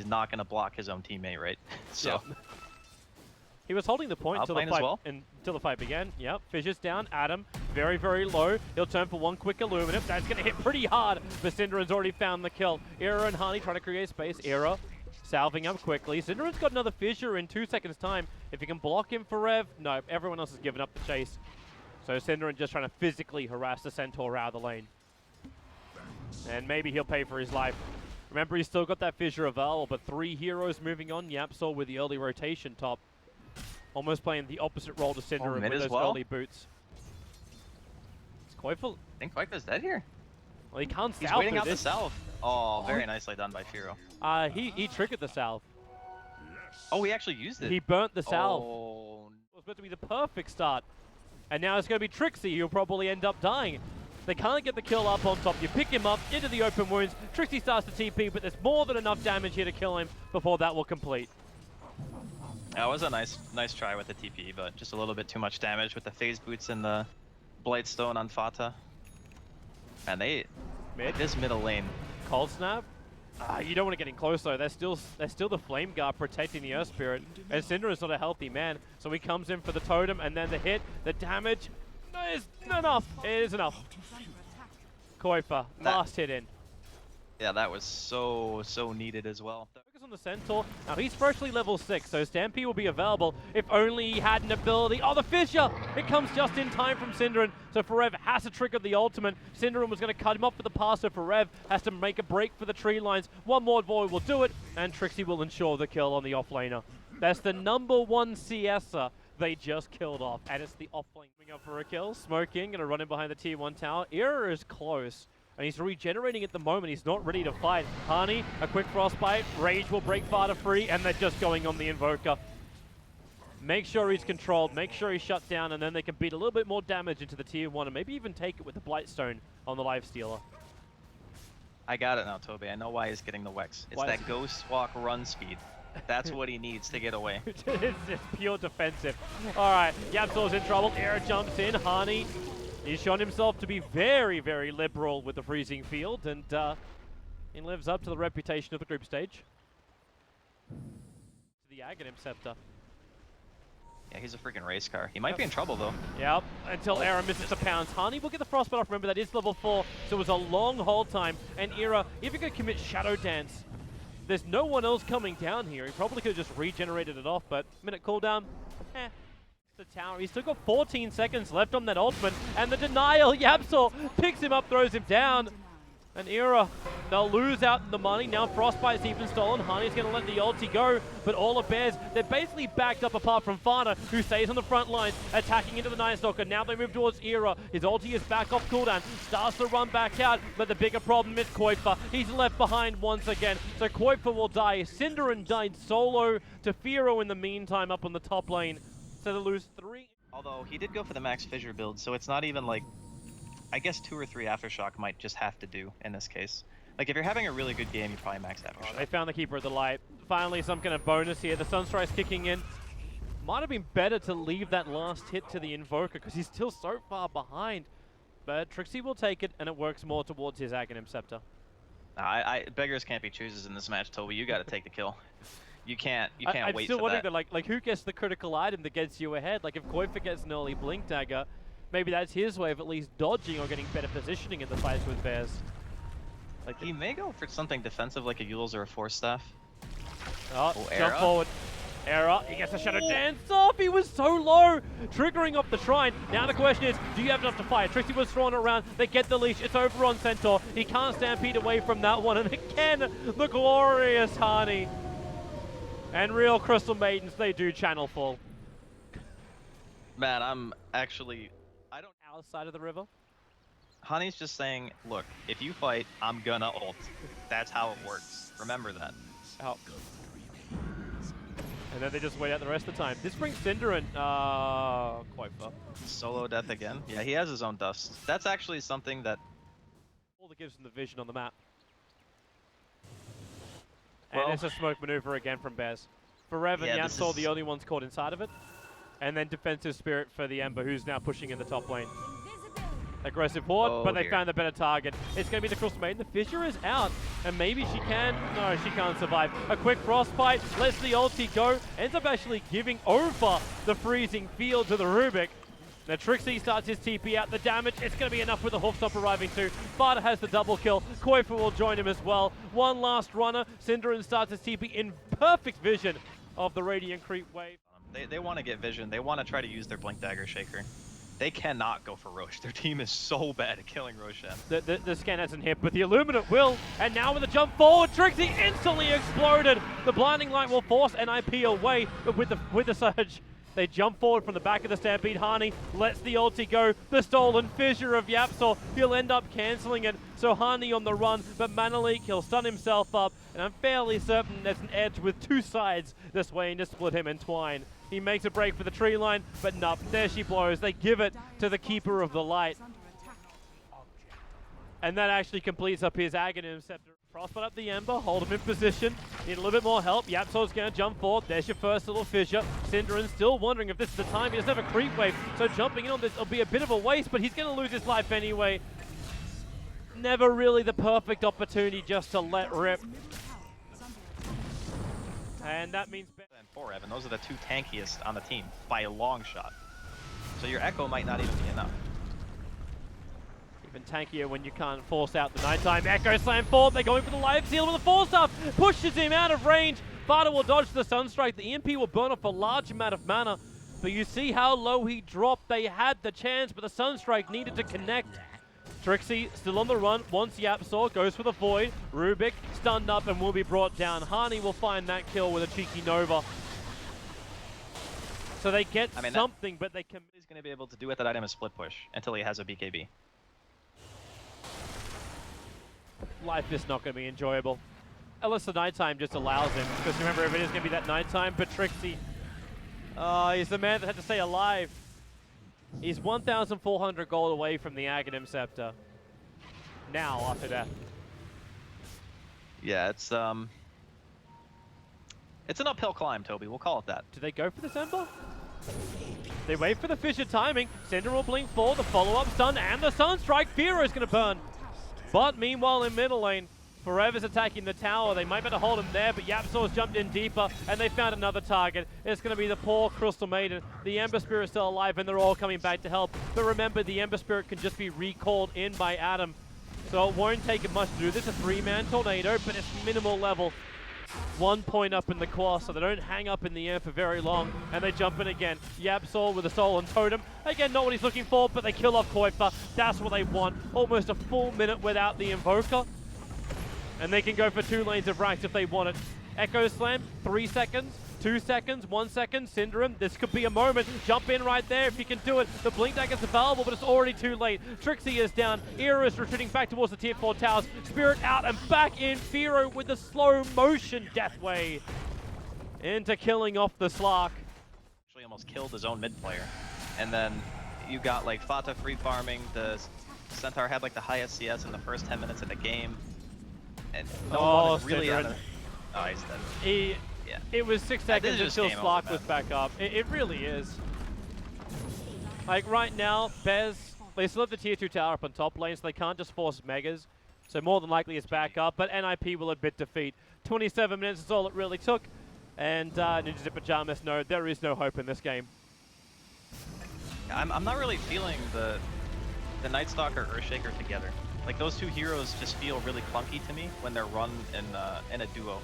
he's not going to block his own teammate, right? So. Yeah. He was holding the point until the fight began. Yep, Fissures down. Adam, very, very low. He'll turn for one quick Illuminate. That's going to hit pretty hard, but Synderon's already found the kill. Era and Hani trying to create space. Era salving up quickly. Synderon's got another Fissure in 2 seconds' time. If he can block him for Rev, no, everyone else has given up the chase. So Synderon just trying to physically harass the Centaur out of the lane. And maybe he'll pay for his life. Remember, he's still got that Fissure available, but 3 heroes moving on. YapzOr with the early rotation top. Almost playing the opposite role to Synderon with those early boots. It's Qojqva. I think Qojqva's dead here. Well, he can't He's salve waiting out this. the salve. Oh, very nicely done by Feero. He triggered the salve. Oh, he actually used it. He burnt the salve. Oh. It was meant to be the perfect start. And now it's going to be Trixie who'll probably end up dying. They can't get the kill up on top. You pick him up into the open wounds. Trixie starts to TP, but there's more than enough damage here to kill him before that will complete. That was a nice try with the TP, but just a little bit too much damage with the phase boots and the Blightstone on FATA. And they this middle lane. Cold snap. You don't want to get in close though. There's still the Flame Guard protecting the Earth Spirit, and Synderon's not a healthy man, so he comes in for the totem and then the hit, the damage. No, it's not enough. It is enough. Qojqva, last hit in. Yeah, that was so needed as well. Focus on the Centaur. Now he's freshly level 6, so Stampede will be available if only he had an ability. Oh, the Fissure! It comes just in time from Synderon, so Ferev has to trigger the ultimate. Synderon was going to cut him off with the pass, so Ferev has to make a break for the tree lines. One more void will do it, and Trixie will ensure the kill on the offlaner. That's the #1 CSer they just killed off, and it's the offlane coming up for a kill. Smoking, going to run in behind the tier 1 tower. Era is close. And he's regenerating at the moment. He's not ready to fight. Hani, a quick frostbite. Rage will break FATA free, and they're just going on the Invoker. Make sure he's controlled. Make sure he's shut down, and then they can beat a little bit more damage into the tier 1, and maybe even take it with the Blightstone on the Lifestealer. I got it now, Toby. I know why he's getting the Wex. It's that Ghost Walk run speed. That's what he needs to get away. It's just pure defensive. All right, YapzOr's in trouble. Era jumps in. Hani. He's shown himself to be very, very liberal with the freezing field, and he lives up to the reputation of the group stage. To the Aghanim Scepter. Yeah, he's a freaking race car. He might be in trouble, though. Yep, until Era misses the pounds. Hani will get the frostbite off. Remember, that is level 4, so it was a long hold time. And Era, if you're going to commit Shadow Dance, there's no one else coming down here. He probably could have just regenerated it off, but minute cooldown, the tower. He's still got 14 seconds left on that ultimate, and the denial. YapzOr picks him up, throws him down. And Era, they'll lose out the money. Now Frostbite's even stolen. Hani's going to let the ulti go, but all the Bears, they're basically backed up apart from FATA, who stays on the front lines, attacking into the Night Stalker. Now they move towards Era. His ulti is back off cooldown. Starts to run back out, but the bigger problem is Qojqva. He's left behind once again, so Qojqva will die. Synderon died solo to Feero in the meantime up on the top lane. So they lose 3. Although he did go for the max Fissure build, so it's not even like, I guess 2 or 3 Aftershock might just have to do in this case. Like if you're having a really good game, you probably max Aftershock. They found the Keeper of the Light. Finally some kind of bonus here. The Sunstrike's kicking in. Might have been better to leave that last hit to the Invoker because he's still so far behind. But Trixie will take it, and it works more towards his Aghanim Scepter. Beggars can't be choosers in this match, Toby. You got to take the kill. You can't wait for that. I'm still wondering that, like who gets the critical item that gets you ahead? Like if Qojqva gets an early Blink Dagger, maybe that's his way of at least dodging or getting better positioning in the fights with Bears. Like he may go for something defensive like a Yule's or a Force Staff. Oh, jump forward. Era, he gets a Shadow Dance off. He was so low, triggering off the Shrine. Now the question is, do you have enough to fight? Trixie was thrown around. They get the leash. It's over on Centaur. He can't stampede away from that one. And again, the glorious Hani. And real Crystal Maidens, they do channel full. Man, I'm actually... Outside of the river? Hani's just saying, look, if you fight, I'm gonna ult. That's how it works. Remember that. Oh. And then they just wait out the rest of the time. This brings Synderon, Qojqva. Solo death again? Yeah, he has his own dust. That's actually something that... All that gives him the vision on the map. Well, and it's a smoke maneuver again from Bears. Ferev and YapzOr the only ones caught inside of it. And then Defensive Spirit for the Ember, who's now pushing in the top lane. Aggressive horde, but they dear. found the better target. It's going to be the Crystal Maiden. The Fissure is out, and maybe she can. No, she can't survive. A quick frostbite, lets the ulti go, ends up actually giving over the freezing field to the Rubik. Now Trixie starts his TP out. The damage, it's going to be enough with the Hoofstop arriving too. FATA has the double kill. qojqva will join him as well. One last runner. Synderen starts his TP in perfect vision of the Radiant creep wave. They want to get vision. They want to try to use their Blink Dagger Shaker. They cannot go for Roche. Their team is so bad at killing Roshan. The scan hasn't hit, but the Illuminate will. And now with the jump forward, Trixie instantly exploded. The blinding light will force NiP away, but with the surge, they jump forward from the back of the Stampede. Hani lets the ulti go. The stolen fissure of YapzOr. He'll end up cancelling it. So Hani on the run, but Manalik, he'll stun himself up. And I'm fairly certain there's an edge with two sides this way and to split him in twine. He makes a break for the tree line, but nope, there she blows. They give it to the Keeper of the Light. And that actually completes up his Aghanim Scepter. Frostbite up the Ember, hold him in position. Need a little bit more help. YapzOr's going to jump forward. There's your first little fissure. Synderen still wondering if this is the time. He doesn't have a creep wave, so jumping in on this will be a bit of a waste, but he's going to lose his life anyway. Never really the perfect opportunity just to let rip. And that means... And 4, Evan, those are the two tankiest on the team by a long shot. So your Echo might not even be enough. Even tankier when you can't force out the nighttime. Echo slam forward, they're going for the live seal with the force up, pushes him out of range. FATA will dodge the Sunstrike, the EMP will burn off a large amount of mana, but you see how low he dropped. They had the chance, but the Sunstrike needed to connect. Trixie still on the run, wants YapzOr, goes for the Void. Rubik stunned up and will be brought down. Hani will find that kill with a cheeky Nova. So they get something, but they can... He's going to be able to do with that item a split push until he has a BKB. Life is not going to be enjoyable. Unless the nighttime just allows him. Because remember, if it is going to be that nighttime, but Trixie... he's the man that had to stay alive. He's 1,400 gold away from the Aghanim Scepter. Now, after that. Yeah, it's an uphill climb, Toby. We'll call it that. Do they go for this Ember? They wait for the Fissure timing. Cinder will blink for the follow-up stun and the Sunstrike. Feero is going to burn. But meanwhile in middle lane, Forever's attacking the tower. They might be able to hold him there, but YapzOr's jumped in deeper, and they found another target. It's going to be the poor Crystal Maiden. The Ember Spirit's still alive, and they're all coming back to help. But remember, the Ember Spirit can just be recalled in by Adam. So it won't take it much to do this. A 3-man tornado, but it's minimal level. 1 point up in the core, so they don't hang up in the air for very long, and they jump in again. YapzOr with a Soul and Totem. Again, not what he's looking for, but they kill off qojqva. That's what they want. Almost a full minute without the Invoker. And they can go for 2 lanes of Rax if they want it. Echo Slam, 3 seconds, 2 seconds, 1 second. Synderen, this could be a moment. Jump in right there if you can do it. The Blink Dagger's available, but it's already too late. Trixie is down. Era is retreating back towards the tier 4 towers. Spirit out and back in. Feero with the slow motion Deathway into killing off the Slark. Actually almost killed his own mid player. And then you got like FATA free farming. The Centaur had like the highest CS in the first 10 minutes of the game. And no one is really out of... Oh, he's dead. It was 6 seconds until Slark was back up. It really is. Like right now, Bez, they still have the tier 2 tower up on top lane, so they can't just force Megas. So more than likely it's back up, but NiP will admit defeat. 27 minutes is all it really took. And Ninjas in Pyjamas, no, there is no hope in this game. I'm not really feeling the Night Stalker Earthshaker together. Like those two heroes just feel really clunky to me when they're run in a duo.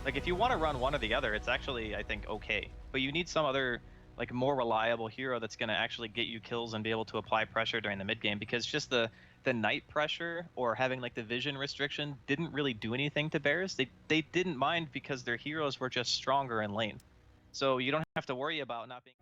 Like if you want to run one or the other, it's actually I think okay. But you need some other like more reliable hero that's going to actually get you kills and be able to apply pressure during the mid game, because just the night pressure or having like the vision restriction didn't really do anything to Bears. They didn't mind because their heroes were just stronger in lane. So you don't have to worry about not being